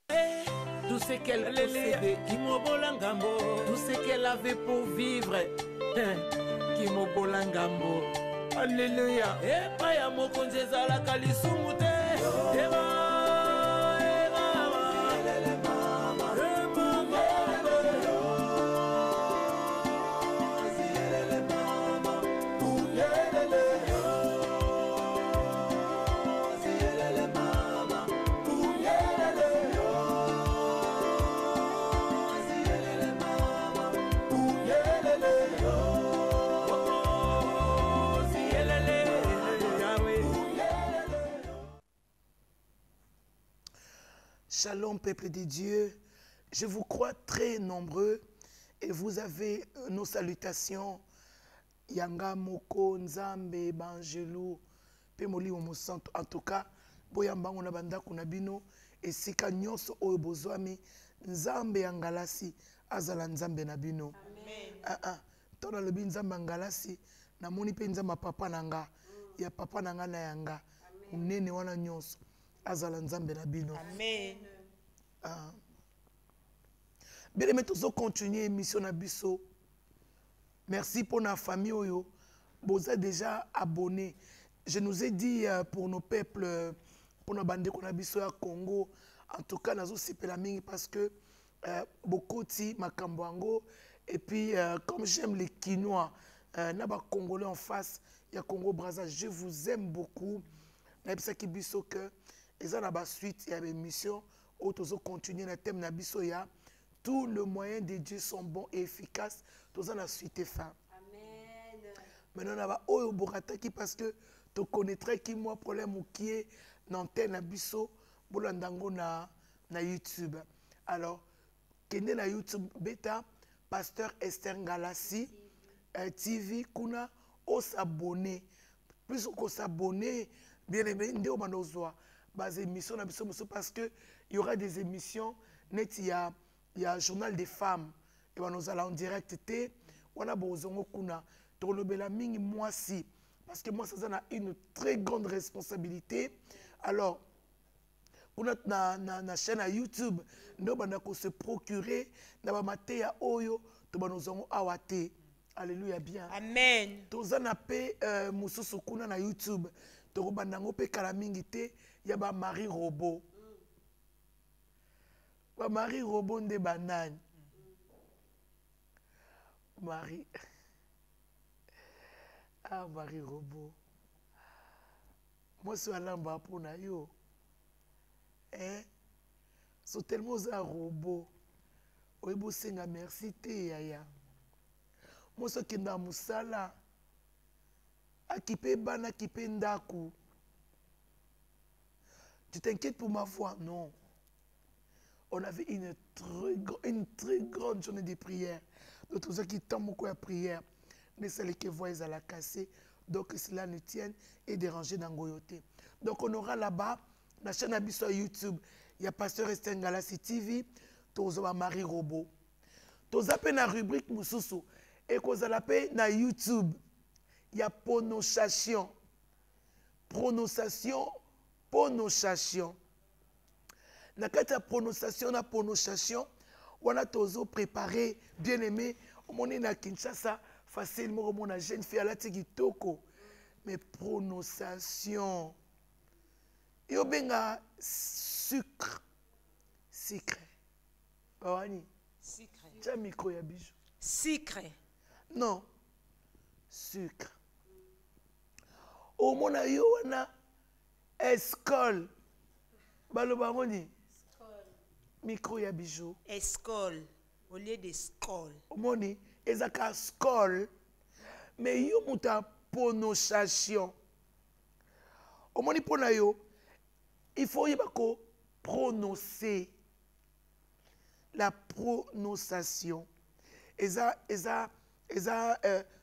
Tout ce qu'elle possédait, tout ce qu'elle avait pour vivre, Kimobolangambo. Alléluia. Et Paya Mokonjeza la Kalisumute. Shalom, peuple de Dieu. Je vous crois très nombreux et vous avez nos salutations. Yanga Moko, Nzambe, Bangelou, Pemoli Omosanto. En tout cas, Boyamba Onabanda Kunabino et Sika Nyonso Oyobozwami, Nzambe Angalasi, Azala Nzambe Nabino. Amen. Tona lobi Nzambe Angalasi, Namoni pe Nzamba papa nanga, ya papa nanga na yanga, unene wana nyonso. Azala Nzambe Nabino. Amen. Bien aimé, tous continuer l'émission Nabiso. Merci pour la famille Oyo. Vous êtes déjà abonnés. Je nous ai dit pour nos peuples, pour nos bandes qu'on a biso à Congo. En tout cas, nous avons parce que beaucoup de Makambwango. Et puis, comme j'aime les Quinois, Naba Congolais en face, il y a Congo Brazza. Je vous aime beaucoup. Nabisa qui biso que et ça, la suite, il y a une mission où nous allons continuer le thème Nabisoya. Tous les moyens de Dieu sont bons et efficaces. Nous allons la suite et fin. Amen. Maintenant, on va au Borataki parce que tu connaîtrais qui moi problème ou qui est l'antenne Nabiso Bolandango na YouTube. Alors, kende na YouTube bêta Pasteur Esther Ngalassi TV kuna on s'abonner. Plus qu'on s'abonner, bien aimé, on va nous voir. Bas émissions parce que il y aura des émissions net il y a journal des femmes et ben nous allons en direct té on a besoin kuna to lobela mingi moi si parce que moi ça a une très grande responsabilité. Alors pour notre na chaîne à YouTube nous bana ko se procurer na ba maté ya oyo to ba nous avons awate. Alléluia bien. Amen. Tozana pe mususu kuna na YouTube to bandango pe kala mingi te. Il y a Marie Robot. Marie Robot de banane. Marie. Ah, Marie Robot. Moi, je suis à l'amba pour Nayo. Hein? C'est tellement un robot. Oui, vous savez, merci, yaya. Moi, je suis dans Moussala. Akipe bana, akipe ndaku. Tu t'inquiètes pour ma voix? Non. On avait une très grande journée de prière. Donc, tous ceux qui tombent beaucoup à prière, mais celles qui voient, ils allaient casser. Donc, cela nous tienne et déranger dans Goyoté. Donc, on aura là-bas, la chaîne Abisso YouTube, il y a Pasteur Esther Ngalassi TV, Tozo Marie Robot. Tozo appelle la rubrique Moussousou. Et qu'on appelle na YouTube, il y a prononciation. Prononciation. Na kata prononciation, on a toujours préparé, bien aimé, on est na Kinshasa, facilement, on a jeune fille à la Tigitoko. Mais prononciation, il y a sucre. Bawani. Sucre. Tu as micro ya bijou. Sucre. Non. Sucre. Au monde a yoana escole. Balobangoni. Micro ya bijou. Escole. Au lieu de scole. Moni, ezaka scole. Mais yo muta prononciation. Au moni pona yo, il faut y prononcer. La prononciation. Eza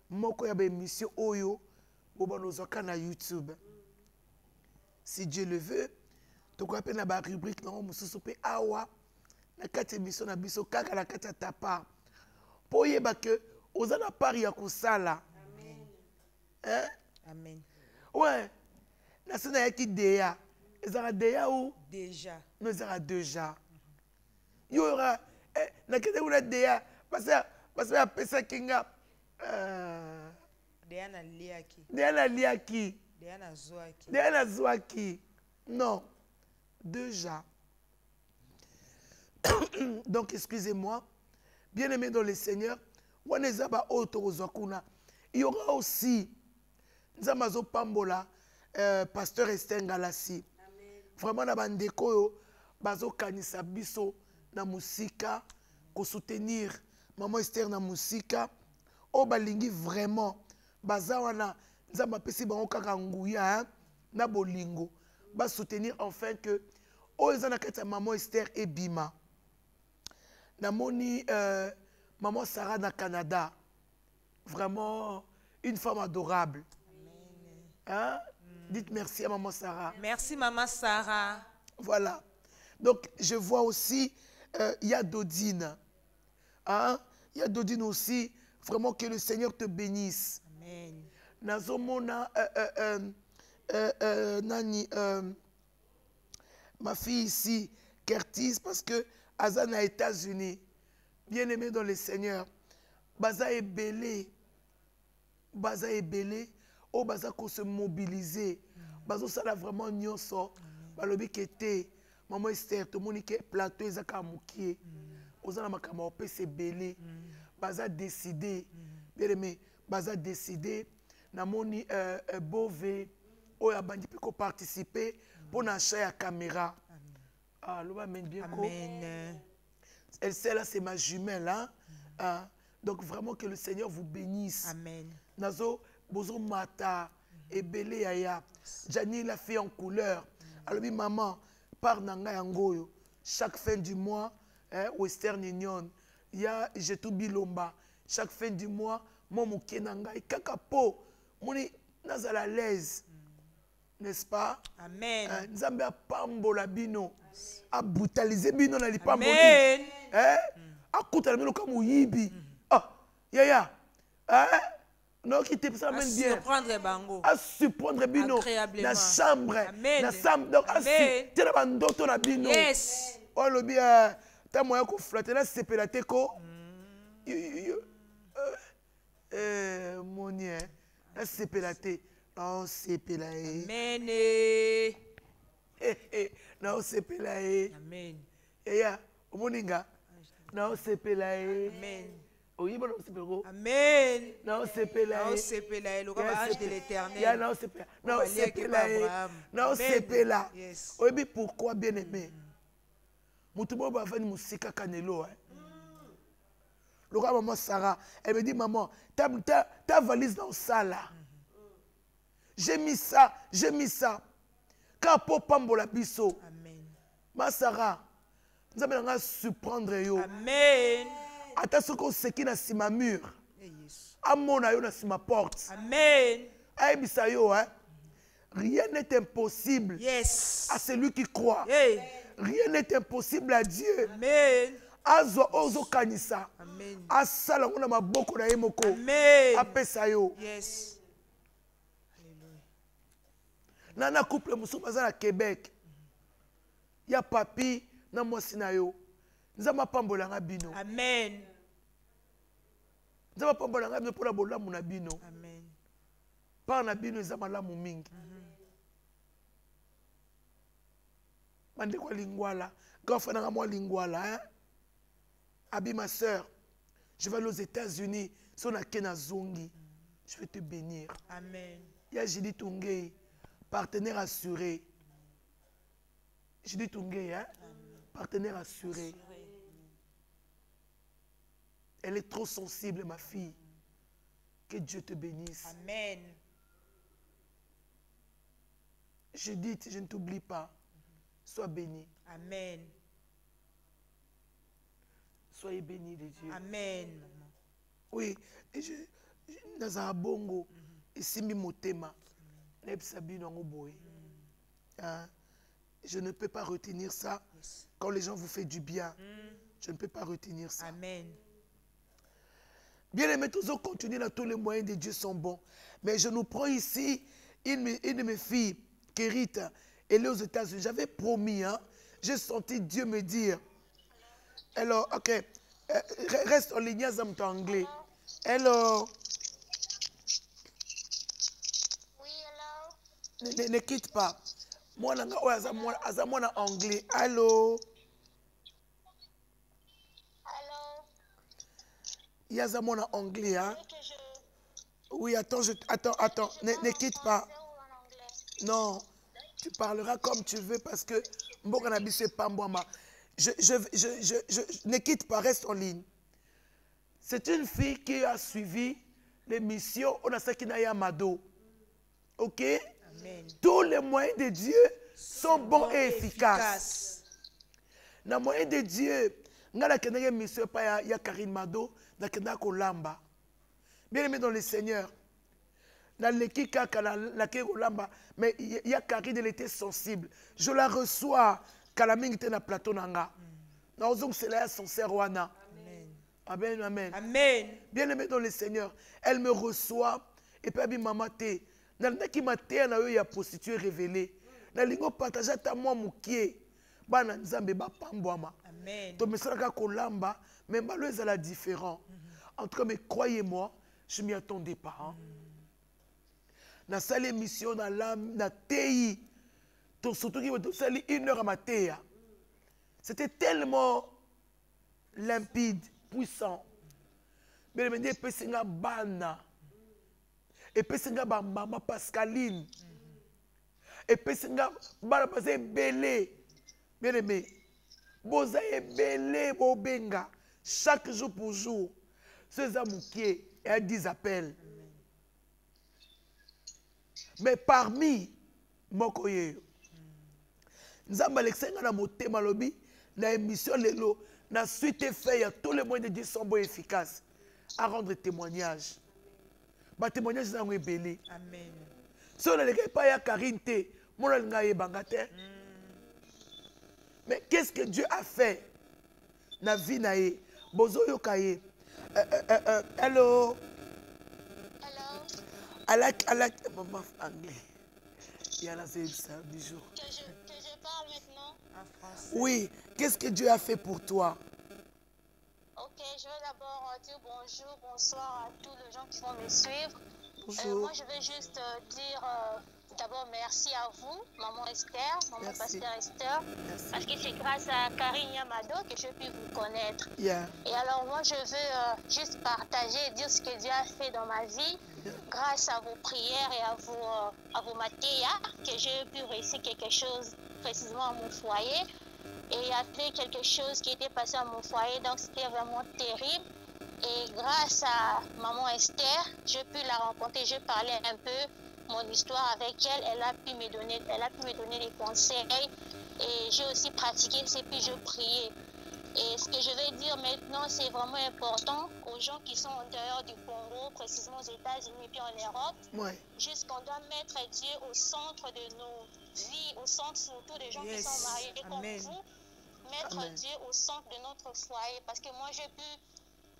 moko ya émission oyo bobanozaka na YouTube. Si Dieu le veut, tu peux appeler la rubrique non mususu pe awa na kati émission na biso kaka na kati ta part. Po yeba que ozana part ya kusala. Amen. Hein? Amen. Ouais. Na sena ya ki deya. Ezara deya ou déjà. Nous ezara déjà. Il y aura. Nakete una Déa. Parce que après ça, Kinga. Déa liaki. Déa liaki. Déa zoaki. Déa zoaki. Non. Déjà. Donc, excusez-moi. Bien-aimé dans le Seigneur, il y aura aussi Nzamazo Pambola, pasteur Esther Ngalassi. Vraiment, na bandeko bazo kanisa biso na musika, ko soutenir maman Esther na musika. O balingi vraiment bazawana Nzamba pesi bango kaka nguya na bolingo. Ba soutenir enfin que o ezana kata maman Esther et Bima. Namoni maman Sarah na Canada. Vraiment une femme adorable. Hein? Dites merci à maman Sarah. Merci maman Sarah. Voilà. Donc je vois aussi il y a Dodine. Hein? Il y a Dodine aussi. Vraiment que le Seigneur te bénisse. Amen. Nazomona Nani ma fille ici, Curtis, parce que Azan aux États-Unis, bien aimé dans le Seigneur, Baza est belé, oh Baza qu'on se mobiliser, Baza ça a vraiment nyonso, balobi kete, maman Esther, tout le monde qui est plateau, ezaka moukié, ozana makama opé c'est belé, Baza décidé, bien aimé, Baza décidé, namoni Bové, oh abandi piko participer pour l'achat à caméra. Ah, l'homme mène bien. Amen. Elle, celle-là, c'est ma jumelle. Hein? Donc, vraiment que le Seigneur vous bénisse. Amen. Nazo, Bozo Mata, Ebele Yaya, Jani la fille en couleur. Alors, maman, par Nanga Yangoyo, chaque fin du mois, Western Union, il y a Jetou Bilomba, chaque fin du mois, Momo Kenanga, et Kakapo, Moni Nazala l'aise. N'est-ce pas? Amen. Nzambe a pambola bino. A brutalisé bino na lipambo. Amen. A kutala bino comme yibi. Ah, yaya. Non, qui te ça mène bien. Surprendre bango. A surprendre bino. Na chambre. Amen. Na chambre. Donc, a tu n'as pas d'autre na bino. Yes. Oh, le bien, t'as moyen qu'on flatte là, c'est pélaté ko. Mon nien. Là, c'est pélaté. Non, c'est pélaé. Amen. Non, c'est pélaé. Amen. Eya, omoninga. Non, c'est pélaé. Amen. Oui, bon, c'est pélaé. Amen. Non, c'est pélaé. Non, c'est pélaé. Le ange de l'éternel. Non, c'est pélaé. Non, c'est pélaé. Non, c'est pélaé. Yes. Oui, pourquoi bien aimé? Moutubo va venir musika kanelo. Le roi maman Sarah, elle me dit maman, ta valise dans ça là. J'ai mis ça, j'ai mis ça. Quand Pambola biso. Amen. Ma Sarah, nous allons surprendre yo. Amen. Attention qu'on se qui na sima mur. Yes. Amona yo na sima porte. Amen. Aïbisa yo, hein. Rien n'est impossible Yes. à celui qui croit. Hey. Rien n'est impossible à Dieu. Amen. Azo ozo kanisa. Amen. Asala ngona maboko na yemoko. Amen. Apesa yo. Yes. Nana couple musu baza na Québec. Ya papi na mwasi na yo. Nzamba pambola nga bino. Amen. Nzamba pambola nga bino pour la bolamu na bino. Amen. Par na bino nzamba lamu mingi. Mande kwa lingwala. Gafa na mwa lingwala, hein? Abi ma sœur, je vais aller aux États-Unis. Si on a Kena Zongi, je vais te bénir. Amen. Ya Jidi Tungei, partenaire assuré. Jidi Tungei, hein? Partenaire assuré. Elle est trop sensible, ma fille. Que Dieu te bénisse. Amen. Judith, je ne t'oublie pas. Sois bénie. Amen. Soyez bénis de Dieu. Amen. Oui, et Nazara Bongo, Simbi Motema, Nebsabino Ngoboy. Je ne peux pas retenir ça. Quand les gens vous font du bien, je ne peux pas retenir ça. Amen. Bien aimé, tous autres continuent dans tous les moyens de Dieu sont bons. Mais je nous prends ici une de mes filles, Kérite, elle est aux États-Unis. J'avais promis, hein, j'ai senti Dieu me dire, Hello, ok. Reste en ligne, ça me anglais. Hello. Oui, hello. Ne quitte pas. Moi, je suis anglais. Allô. Allô. Il y a mon anglais, hein? Que je... Oui, attends, attends. Ne quitte pas. Ou en anglais? Non, tu parleras comme tu veux parce que Mbokanabi, c'est pas moi. Ne quitte pas, reste en ligne. C'est une fille qui a suivi l'émission Onasakina Yamado. Ok? Amen. Tous les moyens de Dieu sont bons et efficaces. Na moyen de Dieu, ngala kenenge mission pa ya Karine Mado, na kenda ko lamba. Bien aimé dans le Seigneur. Na leki kaka la ke ko lamba, mais ya Karine elle était sensible. Je la reçois kalamingi te na plateau nanga. Na ozong c'est là sincère wana. Amen, amen. Amen. Bien aimé dans le Seigneur, elle me reçoit et puis elle maman te. Na ki maté na yo ya prostituée révélée. Na lingo partager ta moi mukie. Bana nzambe ba pambwama. Amen. To mesalaka kolamba, mais malo ezala différent. En tout cas, mais croyez-moi, je m'y attendais pas. Hein. Na salle émission na l'âme na TI. Surtout qui va salle 1 heure à ma TIA. C'était tellement limpide, puissant. Mais le dit pesinga bana. Et pesinga ba maman Pascaline. Et pesinga bana passer belé. Bien aimé. Boza est belé bobenga. Chaque jour pour jour. Ces amoukiers et à 10 appels. Mais parmi Mokoye, nous avons Alexandre na motema lobi na émission lelo na suite fait tous les moyens de Dieu sont bons et efficaces à rendre témoignage. Ba témoignage na ngwe belé. Amen. Si on ne pas ya Karine te, mon ngaye bangate. Mais qu'est-ce que Dieu a fait na vie na ye? Bozo yokaye. Hello. Hello. I like maman anglais. Il y a la c'est ça du jour. Que je parle maintenant. En français. Oui, qu'est-ce que Dieu a fait pour toi? Ok, je vais d'abord dire bonjour, bonsoir à tous les gens qui vont me suivre. Bonjour. Moi, je vais juste dire d'abord merci à vous, Maman Esther, Maman Merci. Pasteur Esther, Merci. parce que c'est grâce à Karine Yamado que je puis vous connaître. Yeah. Et alors moi, je veux juste partager et dire ce que Dieu a fait dans ma vie, grâce à vos prières et à vos matéas, que j'ai pu réussir quelque chose précisément à mon foyer. Et il y avait quelque chose qui était passé à mon foyer, donc c'était vraiment terrible. Et grâce à Maman Esther, j'ai pu la rencontrer, j'ai parlé un peu mon histoire avec elle, elle a pu me donner des conseils et j'ai aussi pratiqué et puis je priais. Et ce que je vais dire maintenant, c'est vraiment important aux gens qui sont en dehors du Congo, précisément aux États-Unis et puis en Europe. Ouais. Juste qu'on doit mettre Dieu au centre de nos vies, au centre surtout des gens qui Yes. sont mariés comme Amen. vous. Mettre Amen. Dieu au centre de notre foyer. Parce que moi, j'ai pu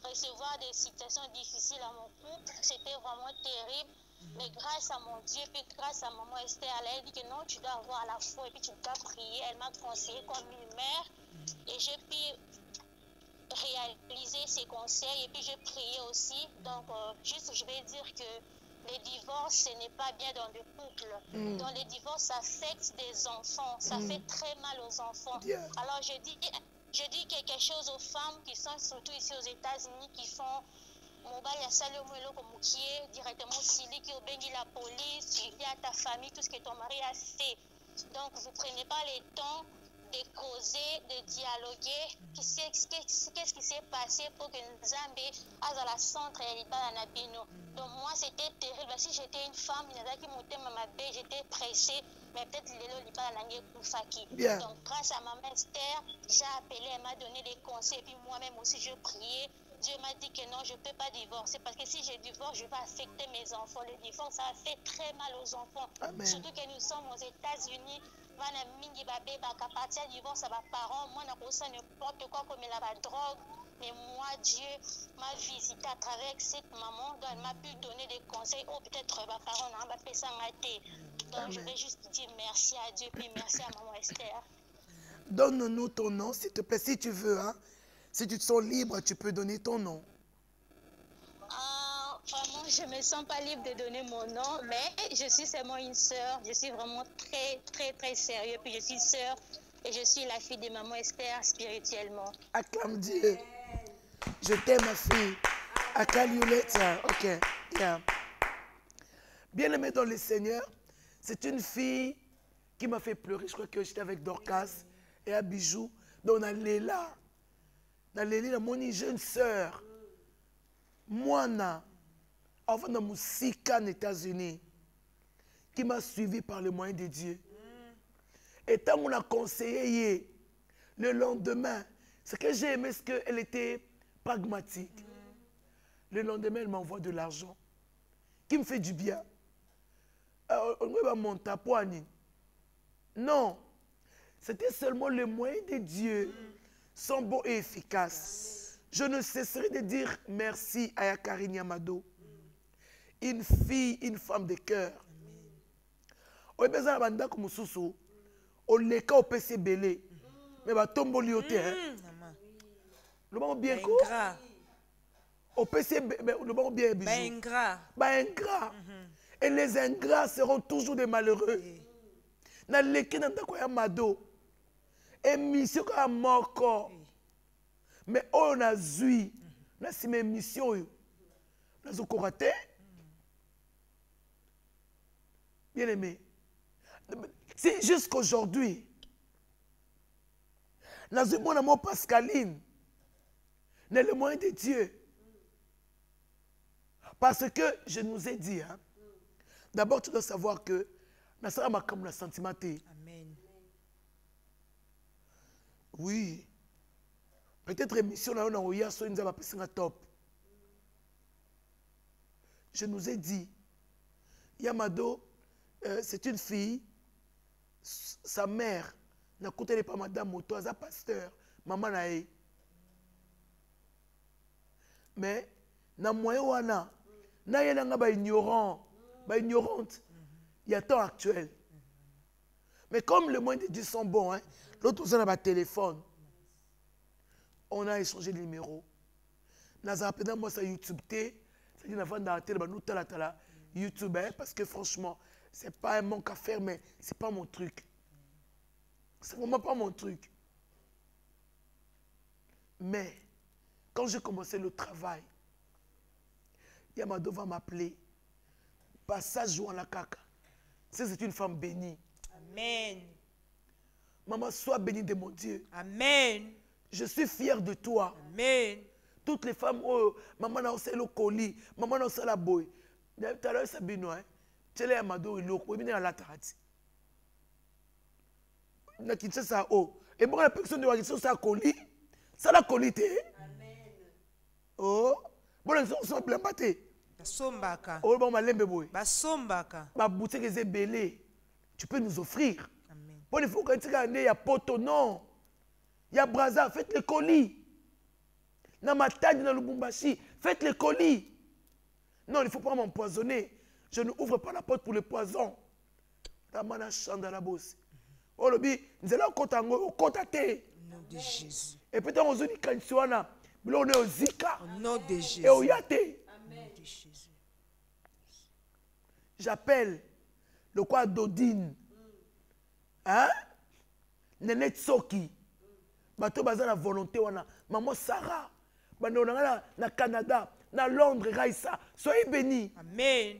recevoir des situations difficiles à mon couple. C'était vraiment terrible. Mais grâce à mon Dieu, puis grâce à Maman Esther, elle a dit que non, tu dois avoir la foi et puis tu dois prier. Elle m'a conseillé comme une mère. Et j'ai pu réaliser ses conseils et puis j'ai prié aussi. Donc, juste, je vais dire que les divorces, ce n'est pas bien dans le couple. Dans les divorces, ça affecte des enfants. Ça fait très mal aux enfants. Yeah. Alors, je dis quelque chose aux femmes qui sont surtout ici aux États-Unis, qui font mobile ya sali omwelo comme qui est directement sili qui obéit la police, tu dis à ta famille tout ce que ton mari a fait. Donc, vous prenez pas le temps de causer, de dialoguer. Qu'est-ce qui s'est passé pour que Nzambe à la centre et pas la Nabino. Donc, moi, c'était terrible. Si j'étais une femme, j'étais pressée, mais peut-être les pas la Bien. Donc, grâce à Maman Esther, j'ai appelé, elle m'a donné des conseils, puis moi-même aussi, je priais. Dieu m'a dit que non, je ne peux pas divorcer parce que si je divorce, je vais affecter mes enfants. Le divorce, ça fait très mal aux enfants. Amen. Surtout que nous sommes aux États-Unis. Wana mingi ba beba ka partir divorce à mes parents. Moi, je ne n'importe quoi comme la drogue. Mais moi, Dieu m'a visité à travers cette maman. Donc, elle m'a pu donner des conseils. Oh, peut-être mes parents n'ont pas fait ça. Donc, je vais juste dire merci à Dieu. Puis merci à Maman Esther. Donne-nous ton nom, s'il te plaît, si tu veux. Hein. Si tu te sens libre, tu peux donner ton nom. Vraiment, je ne me sens pas libre de donner mon nom, mais je suis seulement une sœur. Je suis vraiment très, très, très sérieux. Puis je suis sœur et je suis la fille de maman Esther spirituellement. Acclame Dieu. Je t'aime, ma fille. Acclame Yoletta. Ok. Yeah. Bien-aimée dans le Seigneur, c'est une fille qui m'a fait pleurer. Je crois que j'étais avec Dorcas et Abijou. Donc on allait là. Dans les lignes, mon jeune sœur. Moana. Enfin, dans mon Sika aux États-Unis. Qui m'a suivi par le moyen de Dieu. Et tant qu'on a conseillé le lendemain, ce que j'ai aimé, c'est qu'elle était pragmatique. Le lendemain, elle m'envoie de l'argent qui me fait du bien. On va monter à Poigny. Non, c'était seulement le moyen de Dieu, sont bons et efficaces. Je ne cesserai de dire merci à Yakari Nyamado, une fille, une femme de cœur. On a besoin de banda comme Soussou. On les cas au PC belé. Mais va tomber au terrain. Le bon bien quoi? Au PC, le bon bien bijou. ingrat. Ingrat. Et les ingrats seront toujours des malheureux. Na leki na ndako ya mado. Émission ka moko. Mais on a zui. Na si mes émissions. Na zokorate. Bien aimé. C'est jusqu'aujourd'hui. Dans le monde amour Pascaline, n'est le moyen de Dieu. Parce que je nous ai dit, hein, d'abord tu dois savoir que na sera ma comme la sentimenté. Amen. Oui. Peut-être émission là on a oya so nous a passé un top. Je nous ai dit, Yamado, c'est une fille. Sa mère n'a coûté pas madame Moto, elle est pasteur, maman nae. Mais na moyen wana, na yenanga ba ignorant, ba ignorante. Il y a temps actuel. Mais comme le moyen de Dieu sont bons, hein, l'autre on a un téléphone. On a échangé le numéro. Naza rapidement moi ça YouTube T, ça dit avant d'arrêter ba nous tala YouTube parce que franchement c'est pas un manque à faire, mais c'est pas mon truc. C'est vraiment pas mon truc. Mais, quand j'ai commencé le travail, Yamado va m'appeler. Passage ou à la caca. C'est une femme bénie. Amen. Maman, sois bénie de mon Dieu. Amen. Je suis fier de toi. Amen. Toutes les femmes, oh, maman n'a aussi le colis, maman n'a aussi la boy. Tout à l'heure, c'est Benoît. Tu es Yamado, il est là, la tarati. Na Kinshasa oh et bon la personne de Wagiso ça colis ça la qualité amen oh bon ils sont plein baté Basombaka. oh bon malembe boy Basombaka. ba boutique est belé tu peux nous offrir Amen. bon il faut que tu gagnes ya poto non ya braza faites le colis na matadi na Lubumbashi faites le colis non il faut pas m'empoisonner je ne ouvre pas la porte pour le poison la mana chanda la bosse. Oh le bi, nous allons au côté te. Au nom de Jésus. Et peut-être on se dit quand tu là, mais on est au Zika. Au nom de Jésus. Et au Yate. Amen. De Jésus. J'appelle le quoi Dodine. Hein? Nene Tsoki. Bato baza la volonté wana. Maman Sarah. Bando na Canada, na Londres, Raissa. Soyez bénis. Amen.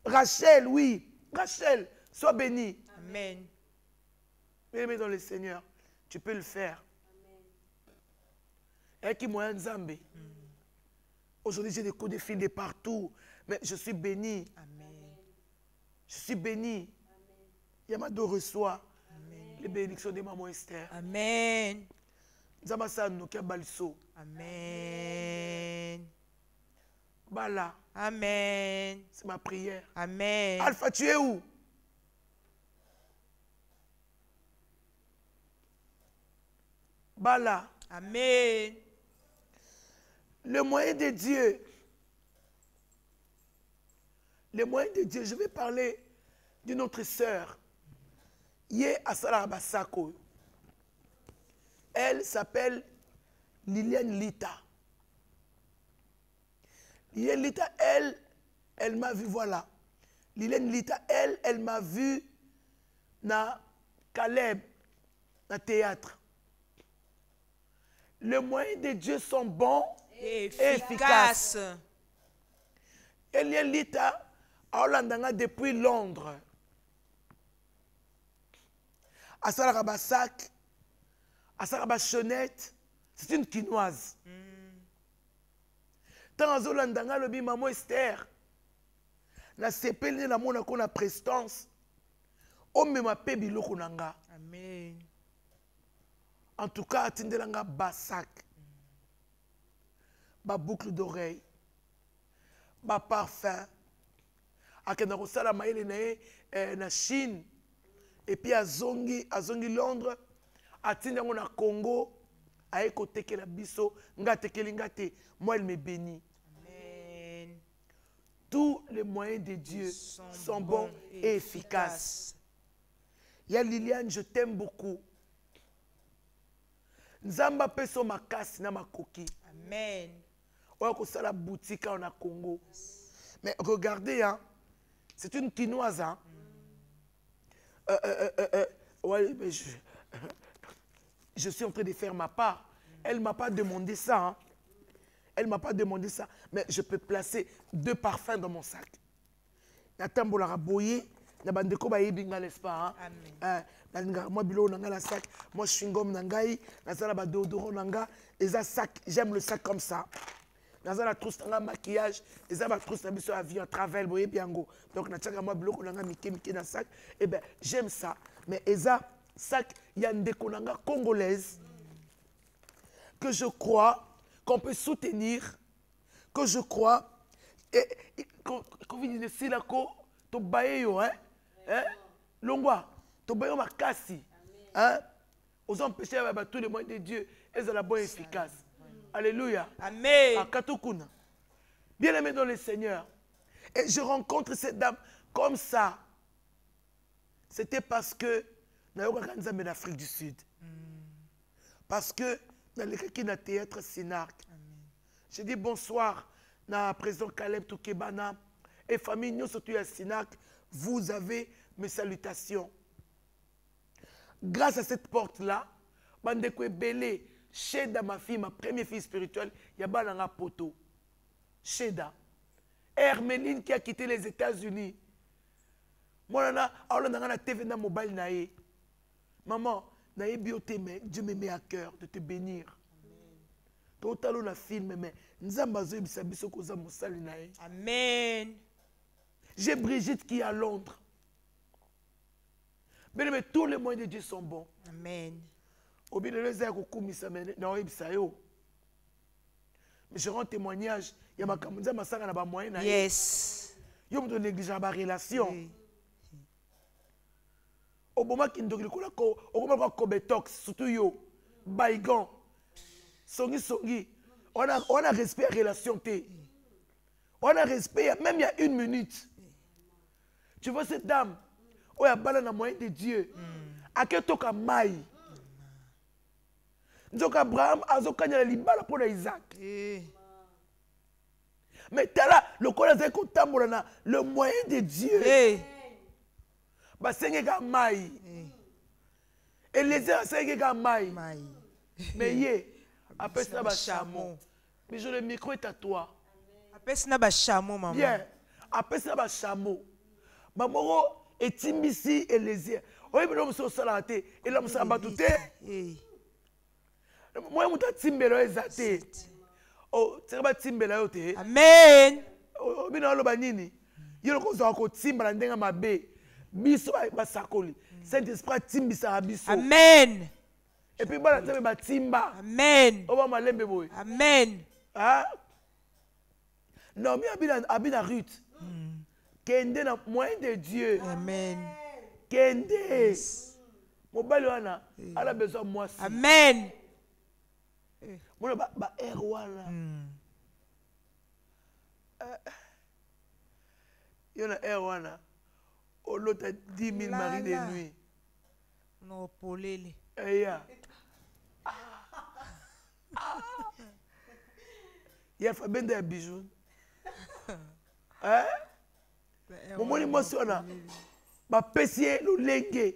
Rachel, oui. Rachel, sois bénie. Amen. Mais dans le Seigneur, tu peux le faire. Et qui moyen Nzambe. Aujourd'hui, j'ai des coups de fil de partout. Mais je suis béni. Amen. Je suis béni. Yamado reçoit les bénédictions de Maman Esther. Amen. Nzamasa Nokia Balso. Amen. Bala. Amen. C'est ma prière. Amen. Alpha, tu es où? Bala. Amen. Le moyen de Dieu. Le moyen de Dieu. Je vais parler d'une autre sœur. Yé Asala Basako. Elle s'appelle Liliane Lita. Liliane Lita, elle m'a vu, voilà. Liliane Lita, elle m'a vu na Caleb, na théâtre. Les moyens de Dieu sont bons et efficaces. Et Liliane Lita, à Hollandanga depuis Londres. À Salarabassac, à Sarabachonnette, c'est une quinoise. Tant à Zolandanga, le maman Esther, na sepeli na mona ko na prestance, o me ma pe biloko nanga. Amen. En tout cas, atindelanga ba sac, ba boucle d'oreille, ba parfum. Akenda ko sala maele na na Chine et puis azongi Londres, atindango na Congo, aye ko tekela biso, nga tekeli ngate, moi elle me bénit. Amen. Tous les moyens de Dieu sont bons et efficaces. Ya Liliane, je t'aime beaucoup. Nzamba peso makasi na makoki. Amen. On a la boutique en Congo. Mais regardez, hein, c'est une quinoise. Hein. Ouais, mais je suis en train de faire ma part. Elle ne m'a pas demandé ça. Hein. Elle ne m'a pas demandé ça. Mais je peux placer 2 parfums dans mon sac. Natambo la raboye. Nabandeko ba yebinga, n'est-ce pas? Amen. Moi, bilo nanga la sac. Moi, chewing-gum nangai. Nazala ba déodorant nanga. Et ça sac, j'aime le sac comme ça. Nazala trousse nanga maquillage. Et ça va trousse nabiso avion travel boye biango. Donc na tchaka moi bilo nanga mike na sac. Eh ben, j'aime ça. Mais eza sac yandeko nanga congolaise que je crois qu'on peut soutenir, que je crois et qu'on vit ici là ko to bayo hein. Hein? Longwa, to bayo makasi. Hein? Aux empêcher tous les moyens de Dieu et c'est la bonne efficace. Alléluia. Amen. Bien aimé dans le Seigneur. Et je rencontre cette dame comme ça. C'était parce que nous avons en Afrique du Sud. Parce que dans le cas qui n'a théâtre Sinark. Je dis bonsoir à président Caleb Toukebana et famille nous surtout à Sinark. Vous avez mes salutations. Grâce à cette porte-là, Bandeko Belé, Sheda, ma fille, ma première fille spirituelle, il y a Balanga Poto. Sheda. Hermeline qui a quitté les États-Unis. Moi, on a la TV dans mobile naé. Maman, Dieu me met à cœur de te bénir. Totalo la film mais nzambazo bisabiso koza musali naé. Amen. J'ai Brigitte qui est à Londres. Mais tous les moyens de Dieu sont bons. Amen. Mais je rends témoignage. Il y a ma caméra, ma sœur, elle a moyen. Yes. Il y a une négligence de relation. Au moment qu'il y a des tox, surtout yo, baïgon, songi. On a respect à la relation. On a respect, même il y a 1 minute. Tu vois cette dame, où il y a balé dans moyen de Dieu. À quel toka maï. Donc Abraham a zokanya libala pour Isaac. Mais là, le collège est le moyen de Dieu. Bah c'est maï. Et les uns c'est maï. Mais yé, après ça va chameau. Mais le micro est à toi. Après ça va chameau maman. Bien. Après ça va chameau. Maman et Timbisi et les yeux. Oui, mais nous sommes salatés. Et là, nous sommes abattus. Moi, je suis timbelo ezate. Oh, tu vas timbelo yote. Amen. Oh, bina lo banini. Yo ko zo ko timbala ndenga mabe. Biso ba sakoli. Saint-Esprit timbisa abiso. Amen. Et puis bala tebe ba timba. Amen. O ba malembe boy. Amen. Ah? Non, mais abina Ruth. Kende na moyen de Dieu. Amen. Kende. Mobali wana, elle a besoin de moi. Amen. Moi, ba erwana. Il y a erwana. L'autre a 10 000 maris de nuit. Non, polele. Eya. Il y a alphabet de bijou. Hein? Momoni mwasi wana. Ba pesier lo lenge.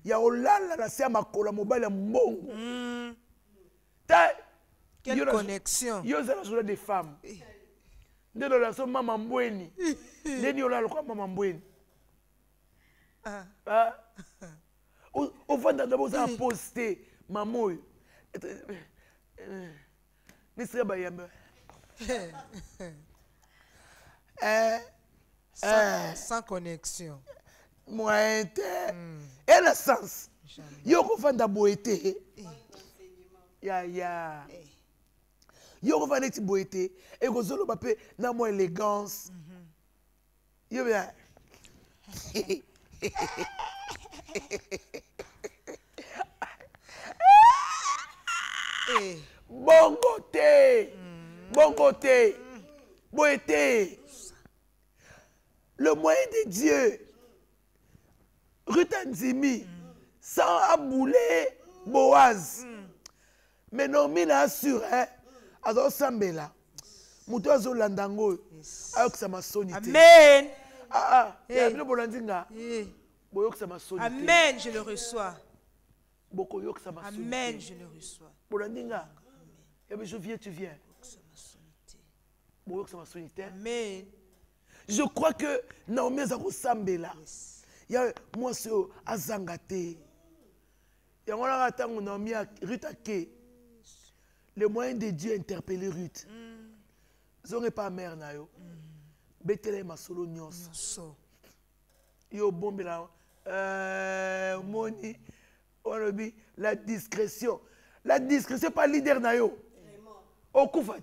Ya olala na se makola mobile ya mbongo. Quelle connexion. Yo za la journée des femmes. Nde lo la so mama mbweni. Ndeni olala kwa mama mbweni. Ah. Au vendre d'abord ça poster maman. Ne serait pas yamba. Sans connexion. Moi, et le sens. Yo ko vendre boité. Ya. Yo ko vendre ti boité et ko zolo papé na mo élégance. Yo bien. Bon côté, bon côté, beauté. Le moyen de Dieu, Ruth Nzimi, sans abouler Boaz. Mais non, il assure, hein, à Sambela, Mouto Zolandango, avec sa maçonité. Amen. Amen, je le reçois. Amen, je le reçois. Je viens, tu viens. Amen. Je crois que Naomi Sambela. Il y a moi ce Azangate. Il y a Naomi Ruth Ake. Le moyen de Dieu interpeller Ruth. Ils n'ont pas mère na yo. Betele masolo nyonso. Yo bombe la moni olobi la discrétion. La discrétion pas leader na yo. Au koufat.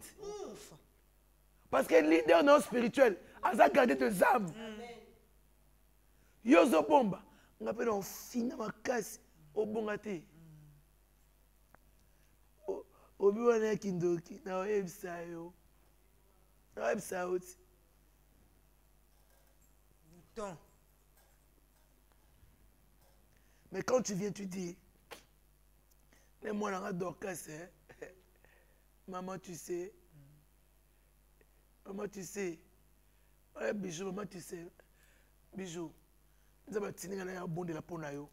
Parce que leader non spirituel, a gardé tes âmes. Yo zo bomba, on appelle on fina makasi au bongate. Obi wana kindoki na websa yo. Na websa oti. Mais quand tu viens, tu dis, les moi là, Dorcas, maman, tu sais, ouais, bijou, maman, tu sais, bijou, nous avons tenu un bon de la ponayo.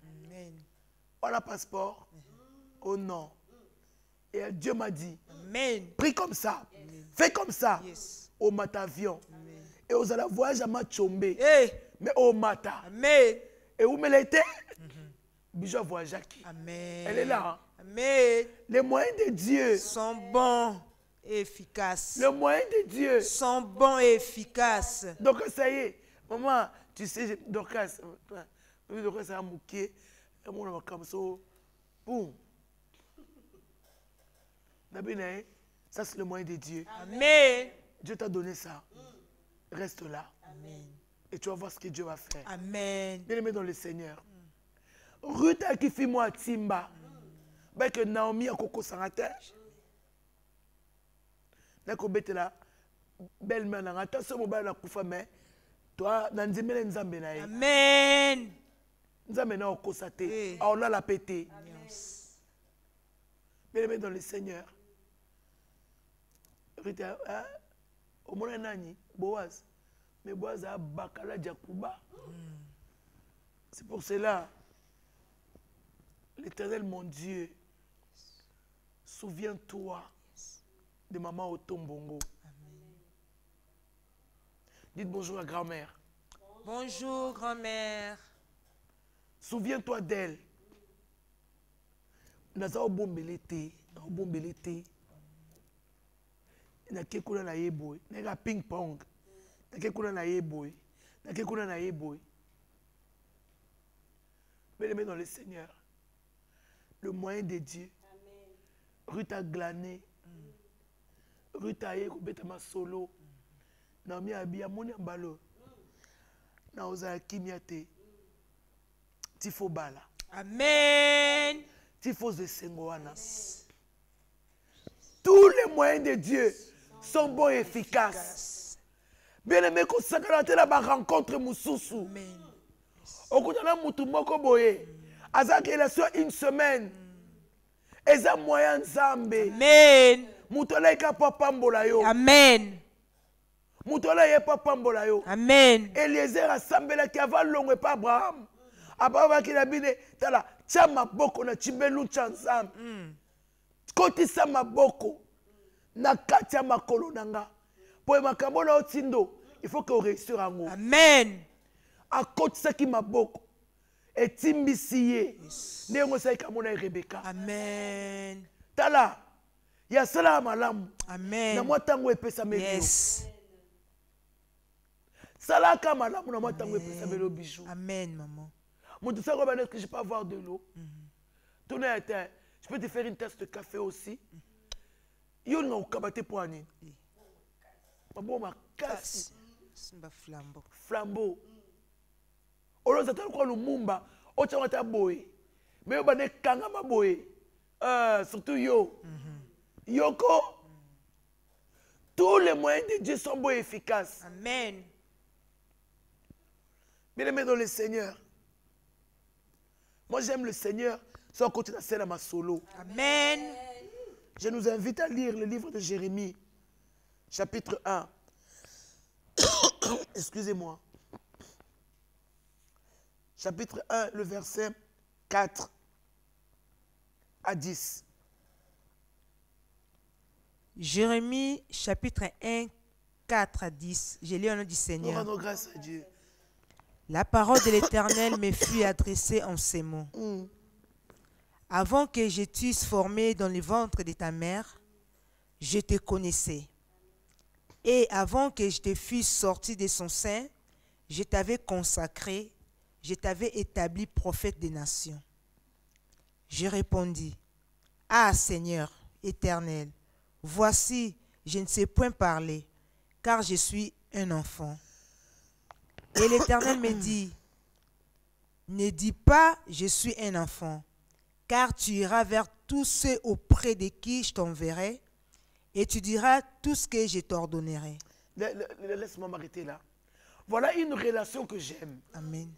On a passeport, oh non. Et Dieu m'a dit, Amen. Prie comme ça, fais comme ça, au matavion. Et aux allez voyage à Machombe, mais au mata. Amen. Et où me l'était? Bijou voit Jackie. Amen. Elle est là. Amen. Les moyens de Dieu sont bons et efficaces. Les moyens de Dieu sont bons et efficaces. Donc ça y est, maman, tu sais, Dorcas, Dorcas a mouqué, et moi on va comme ça, boum. Ça c'est le moyen de Dieu. Amen. Dieu t'a donné ça. Reste là. Amen. Et tu vas voir ce que Dieu va faire. Amen. Bien-aimé dans le Seigneur. Ruth qui fait moi Timba. Ben que Naomi a coco sangateur. Nako betela belle-mère nangata so mo ba la kufa mais toi nanzimele nzambe na ye. Amen. Nzambe na okosate. On l'a la pété. Bien-aimé dans le Seigneur. Ruth a au moins nani Boaz. Mais Boaz a bakala Jakuba. C'est pour cela. L'Éternel, mon Dieu, souviens-toi de maman Otombongo. Dites bonjour à grand-mère. Bonjour, grand-mère. Souviens-toi d'elle. Naza obombelete, obombelete. Na kekuna na yeboy, na ping pong. Na kekuna na yeboy, na kekuna na yeboy. Bien-aimé dans le Seigneur. Le moyen de Dieu. Ruth a glané. Ruth a yekobetama solo. Naomi a bien moni ambalo. Na oza kimiate. Tifo bala. Amen. Tifo de sengoana. Tous les moyens de Dieu sont bons et efficaces. Bien-aimé, qu'on s'accorde à la rencontre Moussousou. Amen. Au côté de la Moutoumoko Boye. Azak il a sur une semaine. Et ça moyen Zambé. Amen. Mutola ika pambola yo. Amen. Mutola ye pambola yo. Amen. Eliezer asambela ki avant longue pa Abraham. Abraham ki na bine tala chama boko na chibelu chanzam. Koti sama boko na kati ya makolo nanga. Po makambo na otindo, il faut que on réussisse ango. Amen. A koti saki maboko. Etimbisiye. Nengo sai kamona Rebecca. Amen. Tala ya sala malamu. Amen. Na mwatango epesa melo. Yes. Salaka malamu na mwatango epesa melo bijou. Amen, maman. Mon Dieu, ça va que je peux avoir de l'eau. Je peux te faire une tasse de café aussi. Yo nga ukabate pour ani. Mabo ma kasi. Simba flambeau. Flambeau. Oloza tala kwa lumumba. Ocha wata boy. Mais yo bane kanga maboy. Surtout yo. Yoko. Tous les moyens de Dieu sont beaux et efficaces. Amen. Bien-aimé dans le Seigneur. Moi j'aime le Seigneur. Sans continuer à faire ma solo. Amen. Je nous invite à lire le livre de Jérémie, chapitre 1. Excusez-moi. Chapitre 1, le verset 4 à 10. Jérémie, chapitre 1, 4 à 10. J'ai lu au nom du Nous Seigneur. rendons grâce à Dieu. La parole de l'Éternel me fut adressée en ces mots. Avant que je t'eusse formé dans le ventre de ta mère, je te connaissais. Et avant que je te fusse sorti de son sein, je t'avais consacré, je t'avais établi prophète des nations. Je répondis, ah Seigneur éternel, voici, je ne sais point parler, car je suis un enfant. Et l'Éternel me dit, ne dis pas, je suis un enfant, car tu iras vers tous ceux auprès de qui je t'enverrai, et tu diras tout ce que je t'ordonnerai. Laisse-moi m'arrêter là. Voilà une relation que j'aime. Amen.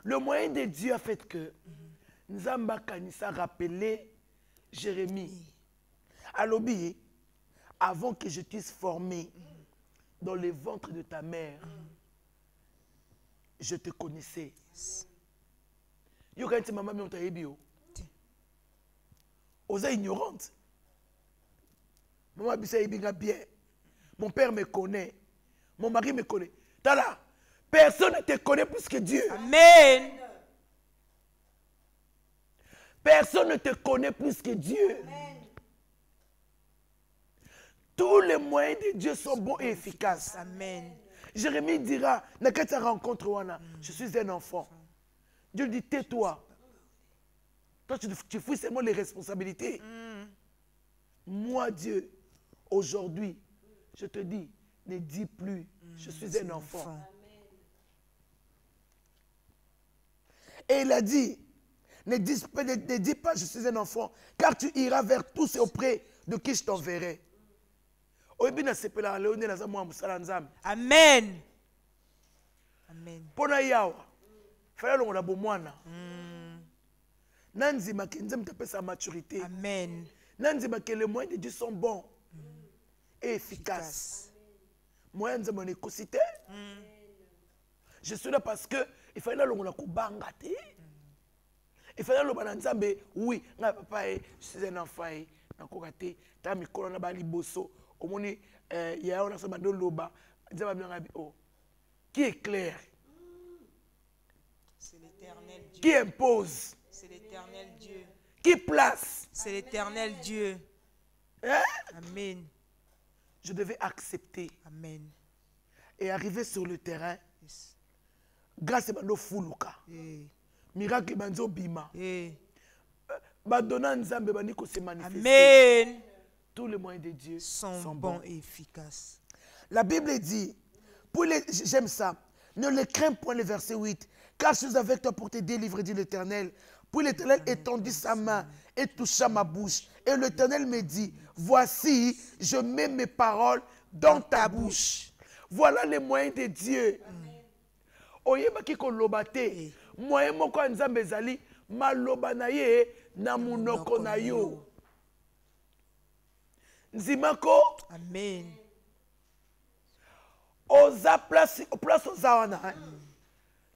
Le moyen de Dieu a fait que Nzamba Kanissa rappelé Jérémie. Alobi, avant que je t'eusse formé dans le ventre de ta mère, je te connaissais. Yo quand maman mi onta ebio. Osa ignorante. Maman bisa ebinga bien. Mon père me connaît. Mon mari me connaît. Tala, personne ne te connaît plus que Dieu. Amen. Personne ne te connaît plus que Dieu. Tous les moyens de Dieu sont bons et efficaces. Amen. Jérémie dira, n'a qu'à ta rencontre, je suis un enfant. Dieu dit, tais-toi. Toi, tu fouilles seulement les responsabilités. Moi, Dieu, aujourd'hui, je te dis, ne dis plus, je suis un enfant. Et il a dit, ne dis pas, je suis un enfant, car tu iras vers tous et auprès de qui je t'enverrai. Amen. Amen. Pona yawa. Faya longo na bomwana. Nanzima ke nzembe tapesa maturité. Amen. Nanzima ke les moyens de Dieu sont bons et efficaces. Moyens nzembe on est cosité. Je suis là parce que il fallait là longo na kubanga te. Il fallait là longo na nzambe oui, nga papa je suis un enfant na kokate ta mikolo na bali bosso. Omoni ya on a ce bando loba. Nzambe nga bi oh. Qui est clair? C'est l'Éternel Dieu. Qui impose? C'est l'Éternel Dieu. Qui place? C'est l'Éternel Dieu. Hein? Amen. Je devais accepter. Amen. Et arriver sur le terrain. Yes. Grâce à Bando Fuluka. Miracle Banzo Bima. Badona Nzambe Baniko se manifester. Amen. Tous les moyens de Dieu sont bons et efficaces. La Bible dit, j'aime ça, ne le crains point, le verset 8, car je suis avec toi pour te délivrer, dit l'Éternel. Puis l'Éternel étendit sa main et toucha ma bouche. Et l'Éternel me dit, voici, je mets mes paroles dans ta bouche. Voilà les moyens de Dieu. Oyeba kiko lobate, moyen moko nzambe zali, maloba na ye na munoko na yo. nzimako. Amen. Oza place oza wana.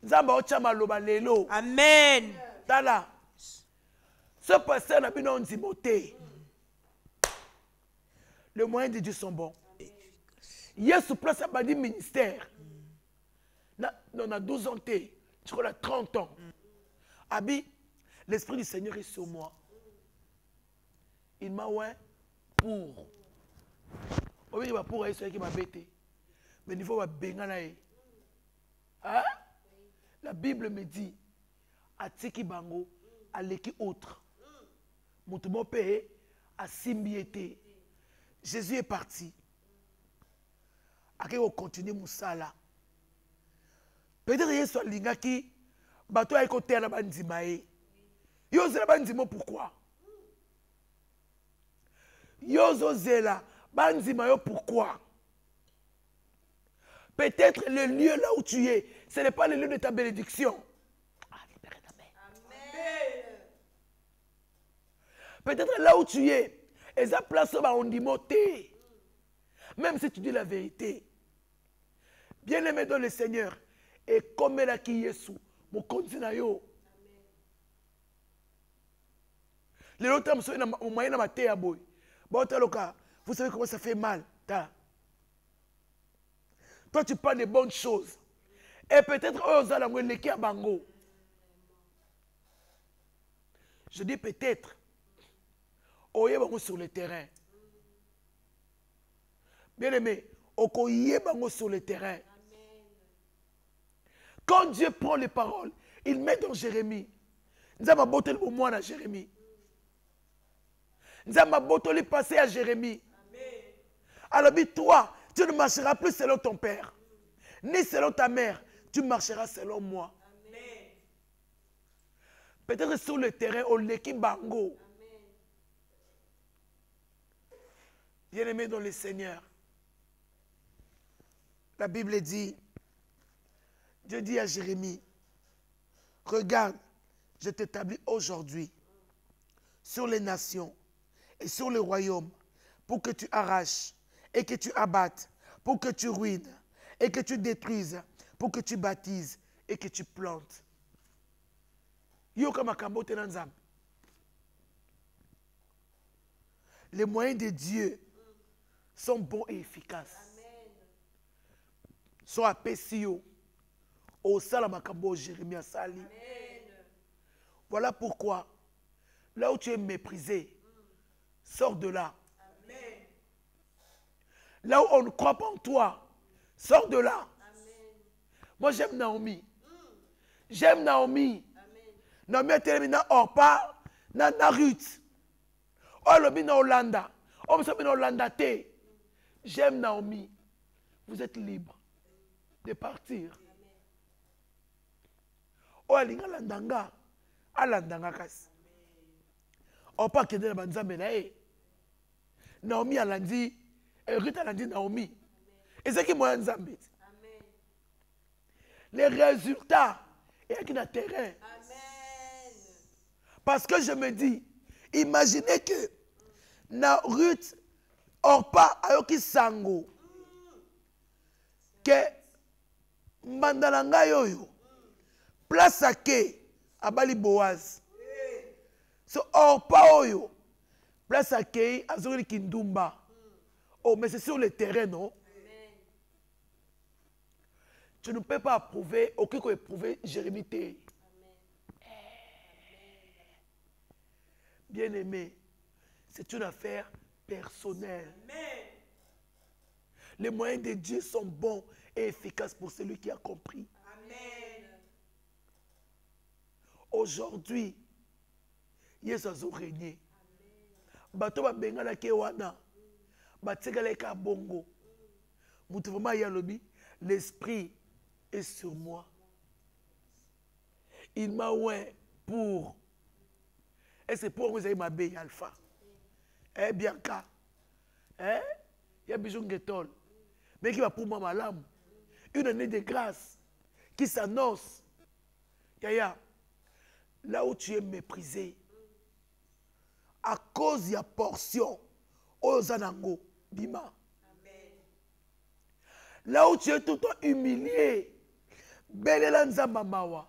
Nzamba ocha maloba lelo. Amen. Tala. Ce pasteur n'a pas nzimote. Les moyens de Dieu sont bons. Yesu place à bandi ministère. On a 12 ans, tu crois 30 ans. Abi, l'Esprit du Seigneur est sur moi. Il m'a ouais pour. Oui, il va pour aller sur qui m'a bêté. Mais il faut benga. Hein? La Bible me dit, atiki bango, aleki autre. Moutumo paye, a simbiété. Jésus est parti. On continue Moussala. Peut-être que Yesu alingaki, bato a écouté à la bandimae. Yozo la bandimo pourquoi? Yozo zela bandimae pourquoi? Peut-être le lieu là où tu es, ce n'est pas le lieu de ta bénédiction. Peut-être là où tu es, et ça place on dit moté. Même si tu dis la vérité. Bien-aimé dans le Seigneur, et comme la qui Yesu, mon continent yo. Les autres me sont au moyen de ma terre boy. Bon, vous savez comment ça fait mal. Toi, tu parles de bonnes choses. Et peut-être aux allons les qui à bango. Je dis peut-être. Oye bango sur le terrain. Bien aimé, okoye bango sur le terrain. Quand Dieu prend les paroles, il met dans Jérémie. Nous avons boté le moment à Jérémie. Nous avons boté le passé à Jérémie. Alors, toi, tu ne marcheras plus selon ton père, ni selon ta mère, tu marcheras selon moi. Peut-être sur le terrain, on l'équipe bango. Bien-aimé dans le Seigneur, la Bible dit, Dieu dit à Jérémie, regarde, je t'établis aujourd'hui sur les nations et sur le royaume pour que tu arraches et que tu abattes, pour que tu ruines et que tu détruises, pour que tu baptises et que tu plantes. Les moyens de Dieu sont bons et efficaces. Soit à Pessio, au Salamakambo, Jérémie à Sali. Voilà pourquoi, là où tu es méprisé, sors de là. Amen. Là où on ne croit pas en toi, sors de là. Amen. Moi j'aime Naomi. J'aime Naomi. Amen. Naomi a terminé Orpa, na Ruth. Oh, le na Hollanda. Oh, me na Hollanda te. J'aime Naomi. Vous êtes libre de partir. Oh, alinga landanga. Alandanga kasi. Orpa kende na banzambe na e. Naomi alandi, Ruth alandi Naomi. Et c'est qui moi nzambe. Les résultats et qui na terrain. Amen. Parce que je me dis, imaginez que na Ruth Orpa ayoki sango que mbandalanga yoyo place ake abali Boaz. So Orpa oyo place ake azori kindumba. Oh mais c'est sur le terrain non? Tu ne peux pas approuver, aucun peut éprouver Jérémie. Bien aimé, c'est une affaire personnelle. Amen. Les moyens de Dieu sont bons et efficaces pour celui qui a compris. Amen. Aujourd'hui, Yesu a régné. Bato ba bengala ke wana, batikala ka bongo. Mutu vraiment yalobi, l'esprit est sur moi. Il m'a oué pour. Et c'est pour vous avez ma bé alpha. Eh bien ka. Eh? Il y a besoin de tol. Mais qui va pour moi malam. Une année de grâce qui s'annonce. Yaya. Là où tu es méprisé. À cause de la portion. Ozanango, bima. Là où tu es tout le temps humilié, Belela Nzamba Mawa.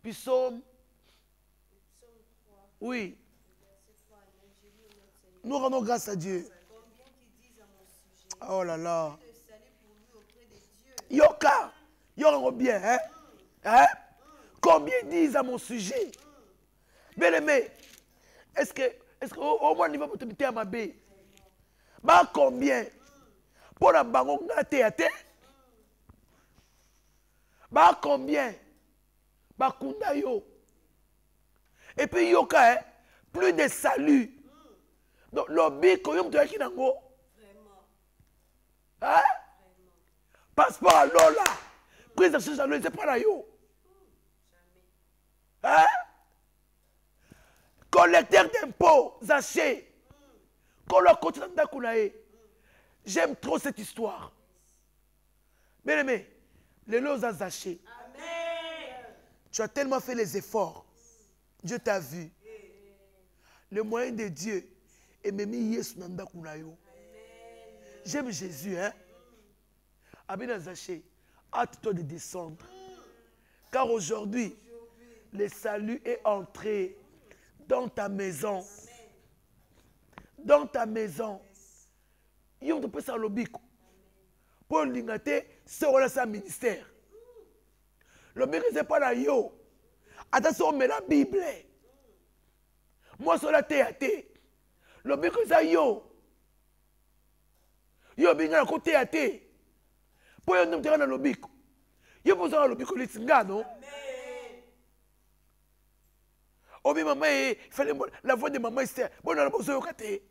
Psaume. Oui. Nous rendons grâce à Dieu. Oh là là. Yoka. Yoka bien, hein? Hein? Combien disent à mon sujet? Bien aimé, est-ce que au moins niveau de à ma baie? Bah combien? Pour la bango théâtre? Bah combien? Bah kunda yo. Et puis yoka, hein? Plus de salut. Donc l'objet que vous avez nango. Hein? Passeport à Lola. Prise de charge à Lola, c'est pas là yo. Hein? Collecteur d'impôts, Zaché. J'aime trop cette histoire. Bien aimé, les lots à Zaché. Tu as tellement fait les efforts. Dieu t'a vu. Le moyen de Dieu est même Yesu Nanda Kunayo. J'aime Jésus, hein? Abina Zaché, hâte-toi de descendre. Car aujourd'hui, le salut est entré dans ta maison. Dans ta maison. Yo te pesa lobiko. Pour l'ingate, c'est voilà sa ministère. Lobiko c'est pas la yo. Attention, mais la Bible. Moi sur la théâtre. Lobiko c'est yo. Yo binga na côté théâtre. Pour yo te na lobiko. Yo pour ça lobiko litinga non? Obi maman, il fallait la voix de maman Esther. Bon, on a besoin de yokate.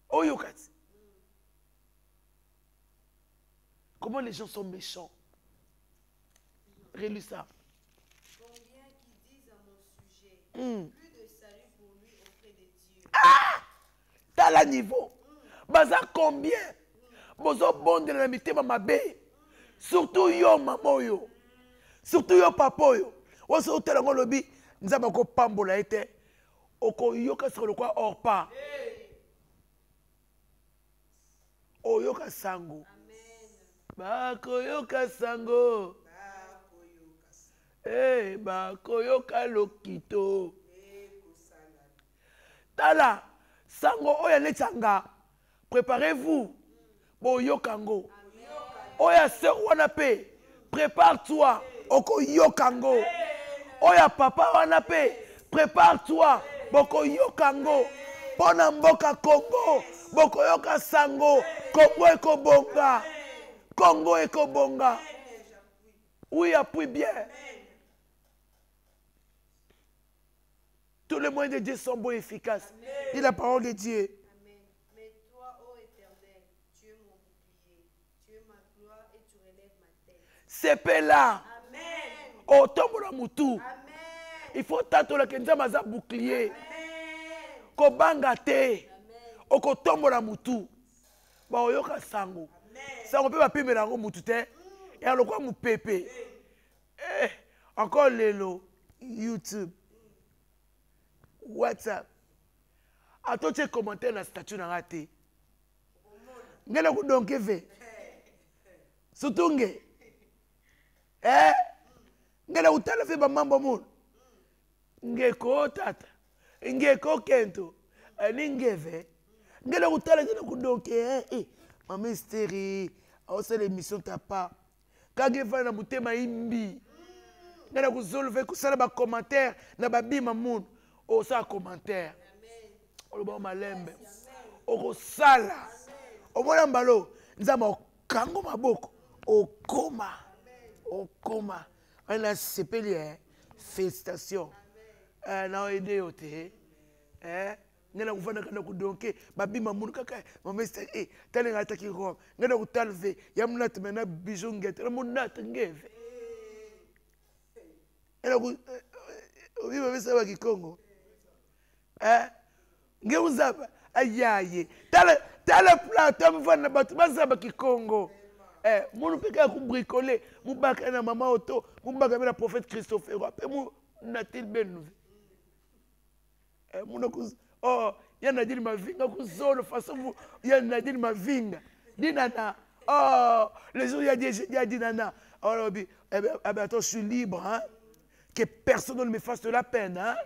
Oh, yokate. Comment les gens sont méchants? Relis ça. Combien qui disent à mon sujet, plus de salut pour lui auprès de Dieu. Ah! T'as la niveau. Baza combien? Bozo bon de la mité mamabe. Surtout yo maman yo. Surtout yo papa yo. Ou se hôtel en lobby. Nous avons encore pambola été. Oko yoka sur le quoi hors pas. O yoka sango. Bako yoka sango. Eh, bako yoka lokito. Tala, sango oya letanga. Préparez-vous. Bo yokango. Oya se wanape. Prépare-toi. Oko yokango. Oya papa wanape. Prépare-toi. Boko yokango. Pona mboka Congo. Boko yoka sango. Congo eko bonga. Congo eko bonga. Oui, appuie bien. Tous les moyens de Dieu sont bons et efficaces. Et la parole de Dieu. Amen. Mais toi, ô Éternel, tu es mon bouclier. Tu es ma gloire et tu relèves ma tête. C'est là. Amen. Au tombe la moutou. Amen. Il faut tâter la kenza maza bouclier. Ko banga te. O ko tombe la moutou. Ba oyoka sango. Sango pe ba pimela ngo moutou te. Et alors quoi mou pépé. Eh, encore lelo YouTube. WhatsApp. A toi tu commentaire na statut na raté. Ngela ku donke ve. Sutunge. Eh? Ngela utala fe ba mambo moun. Ngeko tata. Ngeko kento. Ningeve. Ngela utala ngela ku donke Maman Esther, on sait l'émission t'as pas. Quand il va na mutema imbi. Ngela ku zolve ku sala ba commentaire na ba bima moun. O sa commentaire. O ba malembe. O ko sala. O mona mbalo nzama kango maboko. O koma. O koma. On a sepelier. Félicitations. Na aidé oté. Ngena kufana kana kudonke babima munu kaka mamesta tale ngata ki rom ngena kutalve yamnat mena bijungete munat ngeve ela ku obiba besa ki Congo ngeuzaba ayaye tale plateau mfana batu bazaba ki Congo munu peka ku bricoler mubaka na mama auto mubaka na prophète Christophe ape mu natil ben munu ku oh ya Nadine Mavinga kuzolo façon ya Nadine Mavinga dinana oh les jours il y a dinana alors attends je suis libre hein que personne ne me fasse de la peine hein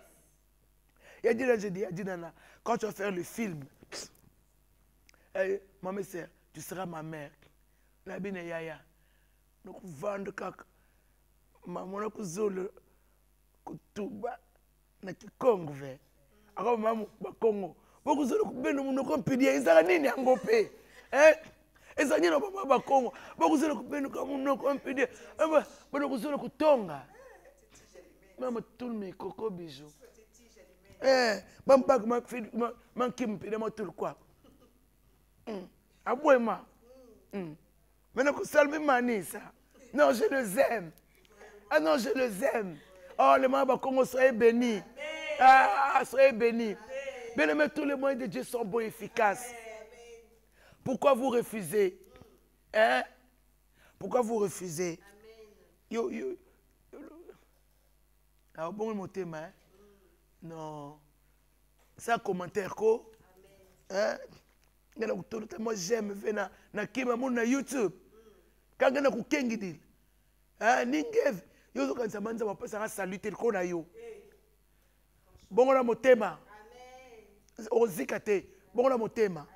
il y a dinana quand tu vas faire le film maman sœur tu seras ma mère la bine yaya donc vendre kaka maman na kuzolo kutuba na Kikongo ve ako mamu bakongo bokuzolo kubeno munoko mpidia izaka nini yango pe ezanyi na baba bakongo bokuzolo kubeno ka munoko mpidia bokuzolo kutonga mama tout mes coco bijou bambak ma kimpi de motul quoi abwema maintenant que salve manisa non je les aime ah non je les aime oh les mamans Congo soyez bénis ah soyez bénis bien aimé tous les moyens de Dieu sont bons et efficaces pourquoi vous refusez hein pourquoi vous refusez yo ah bon mon thème hein non c'est un commentaire quoi hein moi j'aime venir na kima na YouTube quand on a ku kengidil ah ningev yo zo kanza manza bapasa saluter ko na yo bongo na motema amen ozikate bongo na motema amen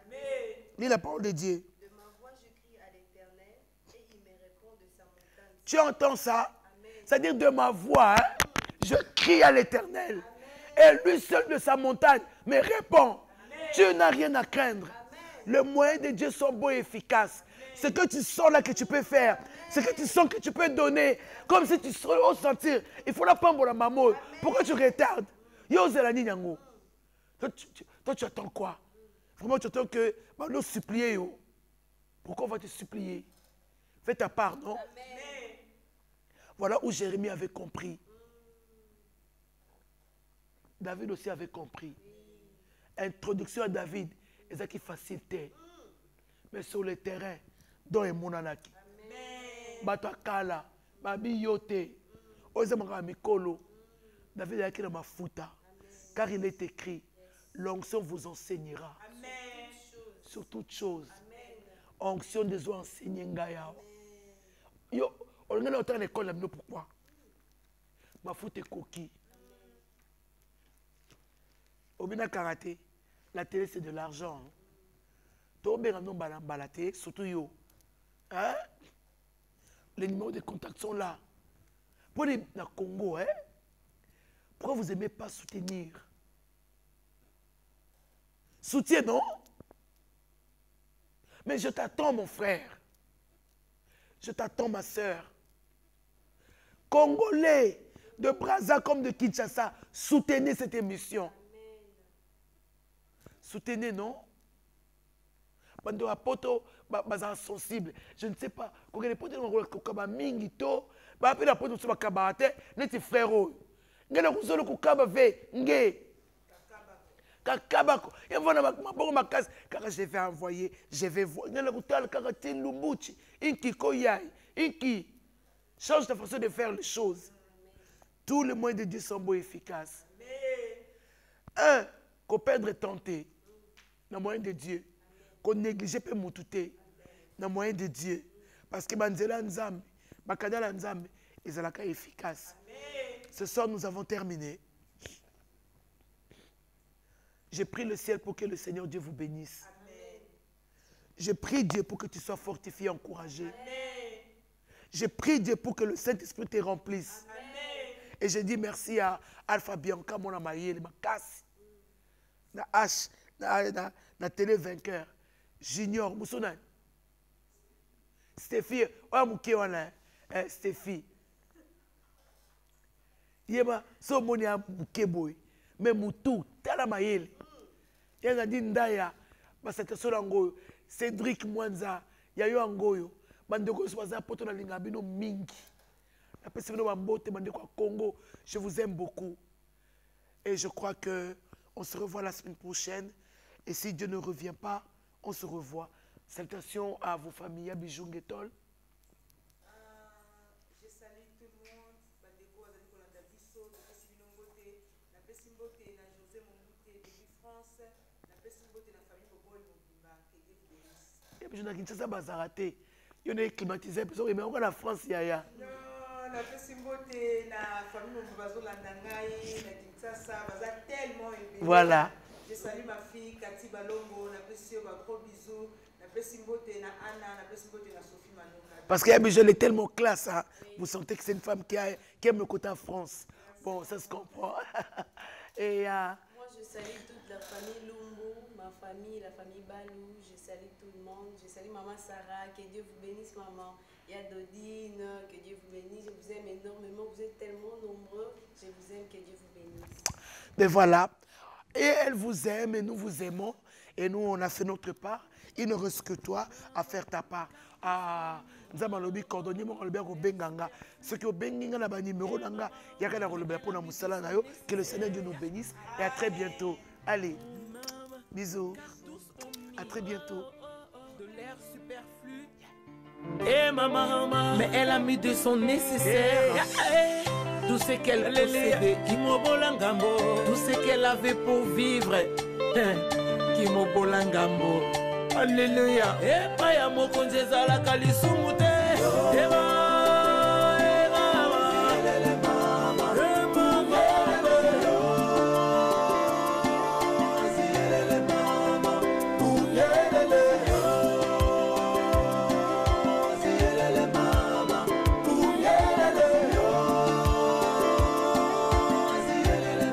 lis la parole de Dieu. De ma voix je crie à l'Éternel et il me répond de sa montagne. Tu entends ça? C'est-à-dire de ma voix hein, je crie à l'Éternel et lui seul de sa montagne me répond. Amen. Tu n'as rien à craindre. Le moyen de Dieu sont bons et efficaces. Ce que tu sens là que tu peux faire, ce que tu sens que tu peux donner, comme si tu serais au sentir. Il faut la prendre pour la maman. Pourquoi tu retardes? Toi, tu attends quoi? Vraiment, tu attends que nous supplier. Pourquoi on va te supplier? Fais ta part, non? Amen. Voilà où Jérémie avait compris. David aussi avait compris. Introduction à David. Et ça qui facilite. Mais sur le terrain, dans les monanaki. Batakala, babi yote. Ozemaka mikolo. David a écrit dans ma fouta. Car il est écrit, l'onction vous enseignera. Amen. Sur toutes choses. Onction des eaux enseigner ngaya. Yo, on est autant l'école là, pourquoi? Ma fouta est coquille. Obina karaté. La télé, c'est de l'argent. Surtout yo. Hein? Les numéros de contact sont là. Pour les Congo, hein? Pourquoi vous n'aimez pas soutenir? Soutiens, non? Mais je t'attends, mon frère. Je t'attends, ma soeur. Congolais, de Brazza comme de Kinshasa, soutenez cette émission. Soutenez, non? Bando apoto baza sensible. Je ne sais pas. Quand les potes ont kaba mingi to, ba appeler la pote sur ba kabate, neti frère. Ngena kuzolo kukaba ve nge. Kakabako. Et voilà ma bonne ma case. Car je vais envoyer, je vais voir. Ngena kutal karatin lumbuchi. Inki koyai. Inki. Change ta façon de faire les choses. Tous les moyens de Dieu sont bons et efficaces. Un, qu'on perdre est tenté. Dans le moyen de Dieu. Qu'on néglige peut moutouter. Dans le moyen de Dieu. Parce que Banzela Nzambe, Bakadala Nzambe, ils sont efficaces. Ce soir, nous avons terminé. Je prie le ciel pour que le Seigneur Dieu vous bénisse. Je prie Dieu pour que tu sois fortifié, encouragé. Je prie Dieu pour que le Saint-Esprit te remplisse. Et je dis merci à Alpha Bianca, mon amaïe, ma casse. Na H, na télé vainqueur. Junior, Moussounan. Stéphie, ouais, mouké, wana. Stéphie. Yéba, so moni a mouké boy. Mais moutou, tala maïle. Yanga di ndaya. Basate solango. Cédric Mwanza. Yayo angoyo. Bandeko soaza poto na lingabino mingi. La personne de Wambote, Bandeko Congo. Je vous aime beaucoup. Et je crois que on se revoit la semaine prochaine. Et si Dieu ne revient pas, on se revoit. Salutations à vos familles, à Bijou Ngetol. Je salue tout le monde. Bandeko Azali Kolanda Biso, na Pesimbote, na José Mombouté, depuis France. biso na Kinshasa bazara te. Yo na climatisé biso mais on na France yaya. Non, la Pessimbote na famille bazolanda ngai na Kinshasa baza tellement aimé. Voilà. Je salue ma fille Cathy Balongo, na Pessimbote ba gros bisous, na Pessimbote na Anna, na Pessimbote na Sophie Manonga. Parce qu'il y a besoin, elle est tellement classe, hein. Vous sentez que c'est une femme qui aime le côté en France. Bon, ça se comprend. Et moi, je salue toute la famille Lumbu, ma famille, la famille Balou. Je salue tout le monde. Je salue maman Sarah. Que Dieu vous bénisse, maman. Il y a Dodine. Que Dieu vous bénisse. Je vous aime énormément. Vous êtes tellement nombreux. Je vous aime. Que Dieu vous bénisse. mais voilà. Et elle vous aime et nous vous aimons. Et nous, on a fait notre part. Il ne reste que toi à faire ta part. Nous avons le cordonnier, au Benganga. Ce qui est au Benginga, la numéro d'anga, il y a quelqu'un qui a pour nous que le Seigneur Dieu nous bénisse. Et à très bientôt. Allez, bisous. À très bientôt. De l'air superflu. Et maman, mais elle a mis de son nécessaire. Tout ce qu'elle possédait, tout ce qu'elle avait pour vivre. Alléluia. Et pas ya mokonzi ezalaka lisumu te.